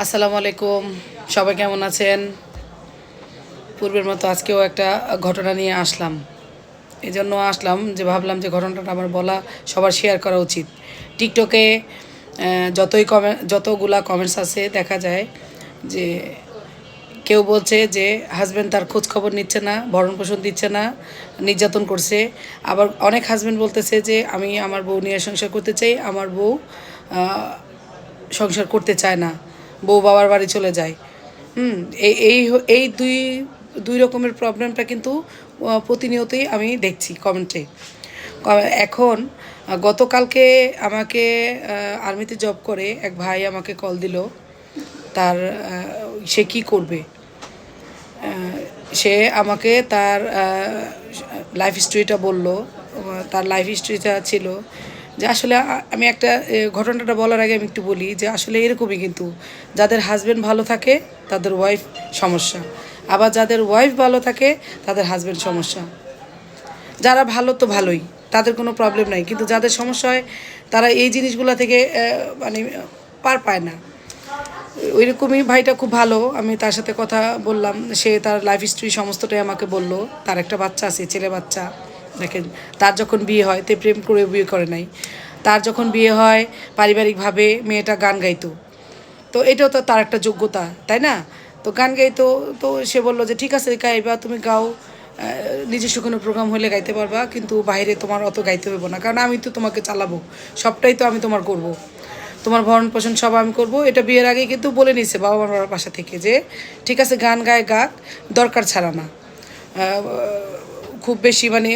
আসসালামু আলাইকুম। সবাই কেমন আছেন? পূর্বের মতো আজকেও একটা ঘটনা নিয়ে আসলাম। এজন্য আসলাম যে ভাবলাম যে ঘটনাটা আমার বলা সবার শেয়ার করা উচিত। টিকটকে যতগুলা কমেন্টস আছে দেখা যায় যে কেউ বলছে যে হাসব্যান্ড তার খোঁজ খবর নিচ্ছে না, ভরণ-পোষণ দিচ্ছে না, নির্যাতন করছে। আবার অনেক হাসব্যান্ড বলতেছে যে আমি আমার বউ নিয়ে সংসার করতে চাই, আমার বউ আ সংসার করতে চায় না, বউ বাবার বাড়ি চলে যায়। হুম, এই এই হ- এই দুই রকমের প্রবলেমটা কিন্তু প্রতিনিয়তই আমি দেখছি কমেন্টে। এখন গতকালকে আমাকে আর্মিতে জব করে এক ভাই আমাকে কল দিল। তার সে কি করবে? সে আমাকে তার লাইফ হিস্ট্রিটা বলল। তার লাইফ হিস্ট্রিটা ছিল যে আসলে আমি একটা ঘটনাটা বলার আগে আমি একটু বলি যে আসলে এরকমই কিন্তু যাদের হাজব্যান্ড ভালো থাকে তাদের ওয়াইফ সমস্যা, আবার যাদের ওয়াইফ ভালো থাকে তাদের হাজব্যান্ড সমস্যা। যারা ভালো তো ভালোই, তাদের কোনো প্রবলেম নাই, কিন্তু যাদের সমস্যা হয় তারা এই জিনিসগুলো থেকে মানে পার পায় না। ওইরকমই ভাইটা খুব ভালো, আমি তার সাথে কথা বললাম, সে তার লাইফ হিস্ট্রি সমস্তটাই আমাকে বলল। তার একটা বাচ্চা আছে, ছেলে বাচ্চা। দেখেন, তার যখন বিয়ে হয়, তে প্রেম করে বিয়ে করে নাই, তার যখন বিয়ে হয় পারিবারিকভাবে মেয়েটা গান গাইতো। তো এটাও তো তার একটা যোগ্যতা, তাই না? তো গান গাইতো। তো সে বললো যে ঠিক আছে গাইবা, তুমি গাও, নিজস্ব কোনো প্রোগ্রাম হলে গাইতে পারবা, কিন্তু বাইরে তোমার অত গাইতে হইব না, কারণ আমি তো তোমাকে চালাবো, সবটাই তো আমি তোমার করব, তোমার ভরণ পোষণ সব আমি করব। এটা বিয়ের আগেই কিন্তু বলে নিছে বাবা মার বাসা থেকে যে ঠিক আছে গান গায় গাক, দরকার ছাড়া না। খুব বেশি মানে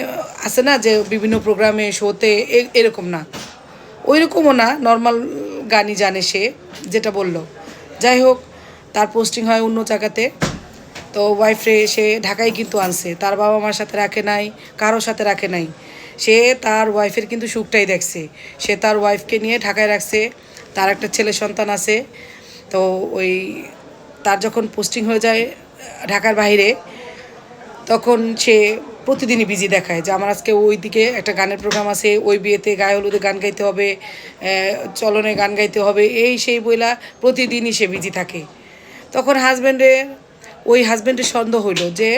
আছে না যে বিভিন্ন প্রোগ্রামে শোতে এরকম না, ওই রকমও না, নর্মাল গানই জানে সে, যেটা বলল। যাই হোক, তার পোস্টিং হয় অন্য জায়গাতে। তো ওয়াইফরে সে ঢাকায় কিন্তু আনছে, তার বাবা মার সাথে রাখে নাই, কারোর সাথে রাখে নাই। সে তার ওয়াইফের কিন্তু সুখটাই দেখছে। সে তার ওয়াইফকে নিয়ে ঢাকায় রাখছে, তার একটা ছেলে সন্তান আছে। তো ওই তার যখন পোস্টিং হয়ে যায় ঢাকার বাইরে, তখন সে প্রতিদিনই বিজি দেখায় যে আমার আজকে ওই দিকে একটা গানের প্রোগ্রাম আছে, ওই বিয়েতে গায়ে হলুদে গান গাইতে হবে, চলনে গান গাইতে হবে, এই সেই বইলা প্রতিদিনই সে বিজি থাকে। তখন হাজব্যান্ডের সন্দেহ হইল যে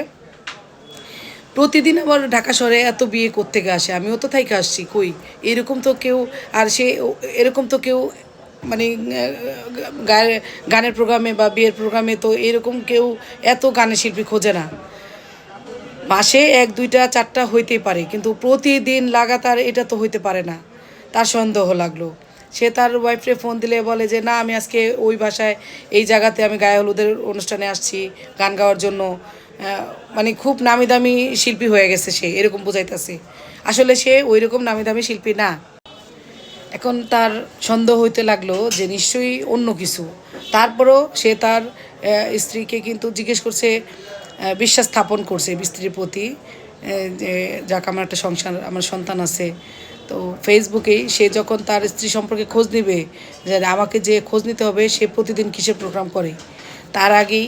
প্রতিদিন আবার ঢাকা শহরে এত বিয়ে কোত্থেকে আসে, আমিও তো থাইকে আসছি, কই এরকম তো কেউ, আর সে এরকম তো কেউ মানে গানের প্রোগ্রামে বা বিয়ের প্রোগ্রামে তো এরকম কেউ এত গানের শিল্পী খোঁজে না। মাসে এক দুইটা চারটা হইতেই পারে, কিন্তু প্রতিদিন লাগাতার এটা তো হইতে পারে না। তার সন্দেহ লাগলো। সে তার ওয়াইফরে ফোন দিলে বলে যে না, আমি আজকে ওই বাসায় এই জায়গাতে আমি গায়ে হলুদের অনুষ্ঠানে আসছি গান গাওয়ার জন্য। মানে খুব নামি দামি শিল্পী হয়ে গেছে সে, এরকম বোঝাইতেছে। আসলে সে ওই রকম নামি দামি শিল্পী না। এখন তার সন্দেহ হইতে লাগলো যে নিশ্চয়ই অন্য কিছু। তারপরও সে তার স্ত্রীকে কিন্তু জিজ্ঞেস করছে, বিশ্বাস স্থাপন করছে স্ত্রীর প্রতি, যে যাক আমার একটা সংসার, আমার সন্তান আছে। তো ফেসবুকেই সে যখন তার স্ত্রী সম্পর্কে খোঁজ নিবে, যে আমাকে যে খোঁজ নিতে হবে সে প্রতিদিন কিসের প্রোগ্রাম করে, তার আগেই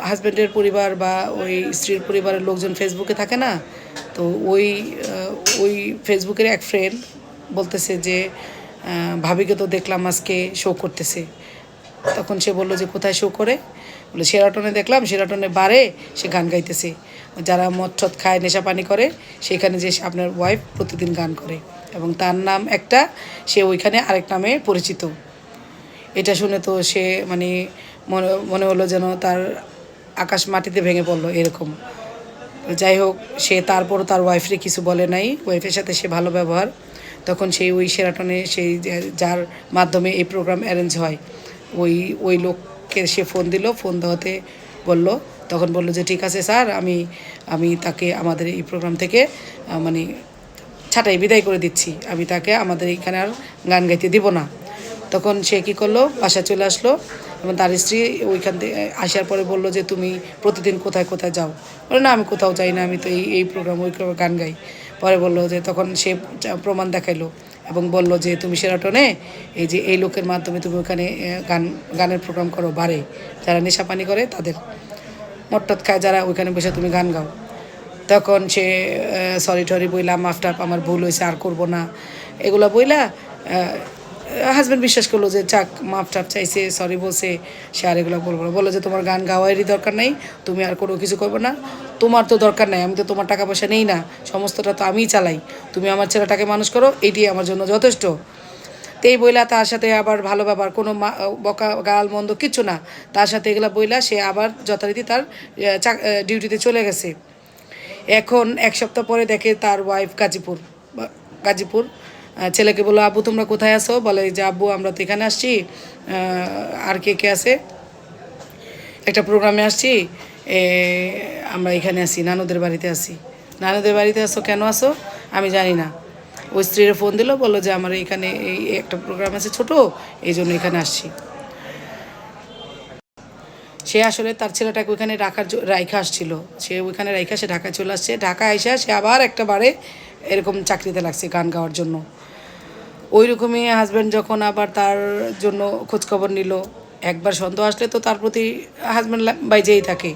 হাজব্যান্ডের পরিবার বা ওই স্ত্রীর পরিবারের লোকজন ফেসবুকে থাকে না, তো ওই ফেসবুকের এক ফ্রেন্ড বলতেছে যে ভাবিকে তো দেখলাম আজকে শো করতেছে। তখন সে বলল যে কোথায় শো করে? বলে শেরাটনে দেখলাম, শেরাটনে বারে সে গান গাইতেছে, যারা মদ টদ খায় নেশা পানি করে সেখানে যে আপনার ওয়াইফ প্রতিদিন গান করে, এবং তার নাম একটা, সে ওইখানে আরেক নামে পরিচিত। এটা শুনে তো সে মানে মনে মনে হলো যেন তার আকাশ মাটিতে ভেঙে পড়লো এরকম। যাই হোক, সে তারপরও তার ওয়াইফরে কিছু বলে নাই, ওয়াইফের সাথে সে ভালো ব্যবহার। তখন সেই ওই শেরাটনে সেই যার মাধ্যমে এই প্রোগ্রাম অ্যারেঞ্জ হয়, ওই ওই লোককে সে ফোন দিল, ফোন দেওয়াতে বলল, তখন বলল যে ঠিক আছে স্যার, আমি আমি তাকে আমাদের এই প্রোগ্রাম থেকে মানে ছাঁটাই বিদায় করে দিচ্ছি, আমি তাকে আমাদের এইখানে আর গান গাইতে দিব না। তখন সে কী করলো, বাসায় চলে আসলো, এবং তার স্ত্রী ওইখান থেকে আসার পরে বলল যে তুমি প্রতিদিন কোথায় কোথায় যাও? বলে না, আমি কোথাও যাই না, আমি তো এই প্রোগ্রাম ওই গান গাই। পরে বলল যে তখন সে প্রমাণ দেখাইলো এবং বলল যে তুমি শেরাটনে এই যে এই লোকের মাধ্যমে তুমি ওখানে গানের প্রোগ্রাম করো, বারে যারা নেশাপানি করে তাদের, মট্টত খায় যারা, ওইখানে বসে তুমি গান গাও। তখন সে সরি টরি বইলাম, মাফ টাফ, আমার ভুল হয়েছে, আর করবো না, এগুলো বইলা হাজব্যান্ড বিশ্বাস করলো যে চাক মাপ টাপ চাইছে, সরি বলছে, সে আর এগুলো বলবো না। বললো যে তোমার গান গাওয়ারই দরকার নেই, তুমি আর কোনো কিছু করবে না, তোমার তো দরকার নেই, আমি তো তোমার টাকা পয়সা নেই না, সমস্তটা তো আমিই চালাই, তুমি আমার ছেলেটাকে মানুষ করো, এইটাই আমার জন্য যথেষ্ট। তো এই বইলা তার সাথে আবার ভালো ব্যাপার, কোনো বকা গাল মন্দ কিচ্ছু না, তার সাথে এগুলো বইলা সে আবার যথারীতি তার ডিউটিতে চলে গেছে। এখন 1 সপ্তাহ পরে দেখে তার ওয়াইফ গাজীপুর ছেলেকে বললো, আব্বু তোমরা কোথায় আছো? বলে যে আব্বু আমরা তো এখানে আসছি, আর কে কে আছে, একটা প্রোগ্রামে আসছি, আমরা এখানে আসি, নানুদের বাড়িতে আসি। নানুদের বাড়িতে আসো, কেন আসো? আমি জানি না। ওই স্ত্রীর ফোন দিল, বললো যে আমার এখানে এই একটা প্রোগ্রাম আছে ছোট, এই জন্য এখানে আসছি। সে আসলে তার ছেলেটাকে ওইখানে রাইখা আসছিল, সে ওইখানে রাইখা সে ঢাকায় চলে আসছে। ঢাকা আইসা সে আবার একটা বারে এরকম চাকরিতে লাগছে গান গাওয়ার জন্য। ওই রকমই হাজব্যান্ড যখন আবার তার জন্য খোঁজখবর নিল, একবার সন্দেহ আসলে তো তার প্রতি হাজব্যান্ড বাইজেই থাকে।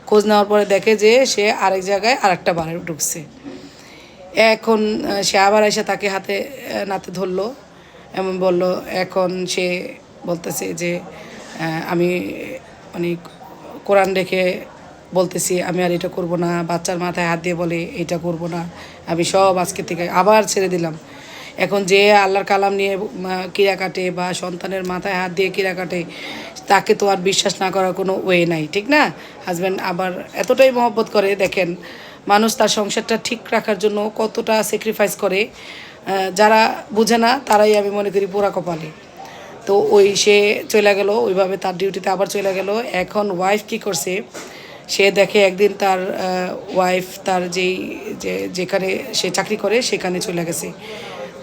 খোঁজ নেওয়ার পরে দেখে যে সে আরেক জায়গায় আরেকটা বারে ঢুকছে। এখন সে আবার এসে তাকে হাতে নাতে ধরলো, এমন বলল। এখন সে বলতেছে যে আমি মানে কোরআন রেখে বলতেছি আমি আর এটা করব না, বাচ্চার মাথায় হাত দিয়ে বলে এটা করব না, আমি সব আজকে থেকে আবার ছেড়ে দিলাম। এখন যে আল্লাহর কালাম নিয়ে কিরা কাটে বা সন্তানের মাথায় হাত দিয়ে কিরা কাটে, তাকে তো আর বিশ্বাস না করার কোনো ওয়ে নাই, ঠিক না? হাজব্যান্ড আবার এতটাই মহব্বত করে, দেখেন মানুষ তার সংসারটা ঠিক রাখার জন্য কতটা স্যাক্রিফাইস করে, যারা বুঝে না তারাই আমি মনে করি পোড়া কপালে। তো ওই সে চলে গেল, ওইভাবে তার ডিউটিতে আবার চলে গেল। এখন ওয়াইফ কি করছে, সে দেখে একদিন তার ওয়াইফ তার যেখানে সে চাকরি করে সেখানে চলে গেছে,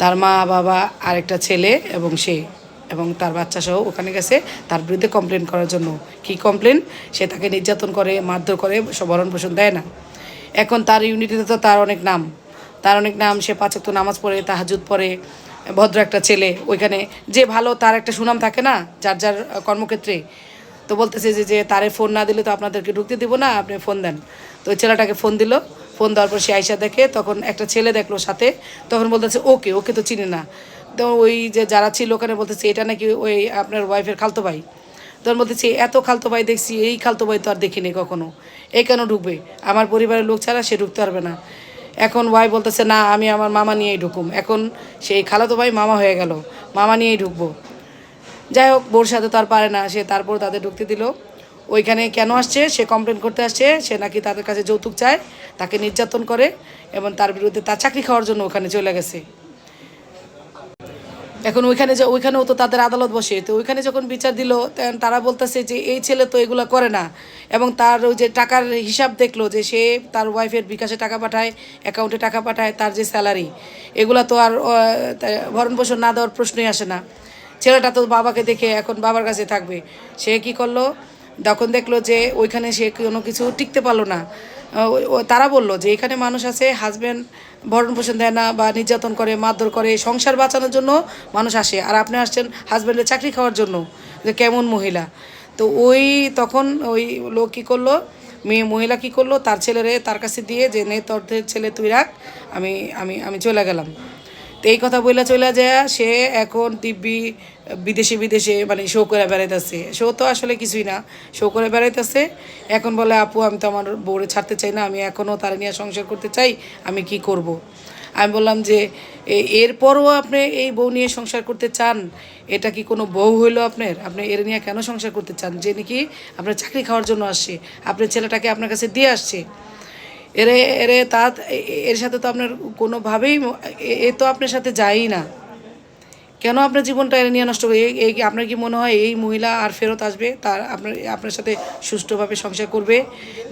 তার মা বাবা আরেকটা ছেলে এবং সে এবং তার বাচ্চা সহ ওখানে গেছে তার বিরুদ্ধে কমপ্লেন করার জন্য। কি কমপ্লেন? সে তাকে নির্যাতন করে, মারধর করে, ভরণ পোষণ দেয় না। এখন তার ইউনিটিতে তো তার অনেক নাম, সে 5 ওয়াক্ত নামাজ পড়ে, তাহাজ্জুদ পড়ে, ভদ্র একটা ছেলে। ওইখানে যে ভালো তার একটা সুনাম থাকে না যার যার কর্মক্ষেত্রে। তো বলতেছে যে তারে ফোন না দিলে তো আপনাদেরকে ঢুকতে দিব না, আপনি ফোন দেন। তো ওই ছেলেটাকে ফোন দিল, ফোন দেওয়ার পর সে আয়সা দেখে, তখন একটা ছেলে দেখলো সাথে, তখন বলতেছে ওকে তো চিনি না। তো ওই যে যারা ছিল ওখানে বলতেছে এটা নাকি ওই আপনার ওয়াইফের খালতো ভাই। তখন বলতেছি এত খালতো ভাই দেখছি, এই খালতো ভাই তো আর দেখিনি কখনো, এই কেন ঢুকবে? আমার পরিবারের লোক ছাড়া সে ঢুকতে পারবে না। এখন ওয়াই বলতেছে না আমি আমার মামা নিয়েই ঢুকুম। এখন সেই খালাতো ভাই মামা হয়ে গেল, মামা নিয়েই ঢুকবো। যাই হোক, বোর সাথে তো আর পারে না সে, তারপর তাদের ঢুকতে দিল। ওইখানে কেন আসছে? সে কমপ্লেন করতে আসছে, সে নাকি তাদের কাছে যৌতুক চায়, তাকে নির্যাতন করে এবং তার বিরুদ্ধে তার চাকরি খাওয়ার জন্য ওখানে চলে গেছে। এখন ওইখানেও তো তাদের আদালত বসে, তো ওইখানে যখন বিচার দিল তারা বলতেছে যে এই ছেলে তো এগুলো করে না, এবং তার ওই যে টাকার হিসাব দেখলো যে সে তার ওয়াইফের বিকাশে টাকা পাঠায়, অ্যাকাউন্টে টাকা পাঠায়, তার যে স্যালারি, এগুলো তো আর ভরণ পোষণ না দেওয়ার প্রশ্নই আসে না। ছেলেটা তো বাবাকে দেখে এখন বাবার কাছে থাকবে। সে কি করলো, তখন দেখলো যে ওইখানে সে কোনো কিছু টিকতে পারলো না। তারা বলল যে এখানে মানুষ আছে, হাজব্যান্ড ভরণ পোষণ দেয় না বা নির্যাতন করে, মারধর করে, সংসার বাঁচানোর জন্য মানুষ আসে, আর আপনি আসছেন হাজব্যান্ডের চাকরি খাওয়ার জন্য, যে কেমন মহিলা। তো তখন ওই লোক কী করলো, মহিলা কী করলো, তার ছেলেরে তার কাছে দিয়ে যে নে তোর ছেলে তুই রাখ, আমি আমি আমি চলে গেলাম। তো এই কথা বইলা চলে যায়, সে এখন দিব্যি বিদেশে মানে শো করে বেড়াইতেছে। শো তো আসলে কিছুই না, শো করে বেড়াইতেছে। এখন বলে আপু আমি তো আমার বউরে ছাড়তে চাই না, আমি এখনও তার নিয়ে সংসার করতে চাই, আমি কি করব। আমি বললাম যে এরপরও আপনি এই বউ নিয়ে সংসার করতে চান? এটা কি কোনো বউ হইলো আপনার? আপনি এর নিয়ে কেন সংসার করতে চান, যে নাকি আপনার চাকরি খাওয়ার জন্য আসছে, আপনার ছেলেটাকে আপনার কাছে দিয়ে আসছে? এর সাথে তো আপনার কোনোভাবেই তো আপনার সাথে যায়ই না। কেন আপনার জীবনটা এর নিয়ে নষ্ট করে? আপনার কি মনে হয় এই মহিলা আর ফেরত আসবে, তার আপনার সাথে সুষ্ঠুভাবে সংসার করবে?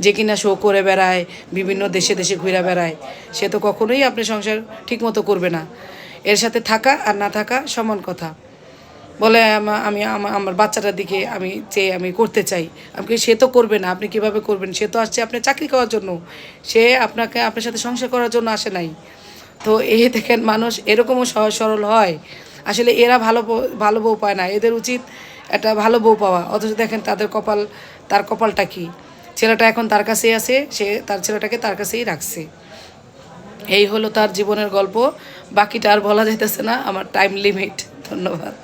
যে কিনা শো করে বেড়ায়, বিভিন্ন দেশে ঘুরে বেড়ায়, সে তো কখনোই আপনার সংসার ঠিকমতো করবে না। এর সাথে থাকা আর না থাকা সমান কথা। বলে আমি আমার বাচ্চাটার দিকে আমি করতে চাই। সে তো করবে না, আপনি কিভাবে করবেন? সে তো আসছে আপনার চাকরি খাওয়ার জন্য, সে আপনার সাথে সংসার করার জন্য আসে নাই। তো দেখেন মানুষ এরকমও সহজ সরল হয়। আসলে এরা ভালো বউ পায় না, এদের উচিত একটা ভালো বউ পাওয়া। অথচ দেখেন তার কপালটা কি, ছেলেটা এখন তার কাছেই আছে, সে তার ছেলেটাকে তার কাছেই রাখছে। এই হলো তার জীবনের গল্প, বাকিটা আর বলা যাইতেছে না, আমার টাইম লিমিট। ধন্যবাদ।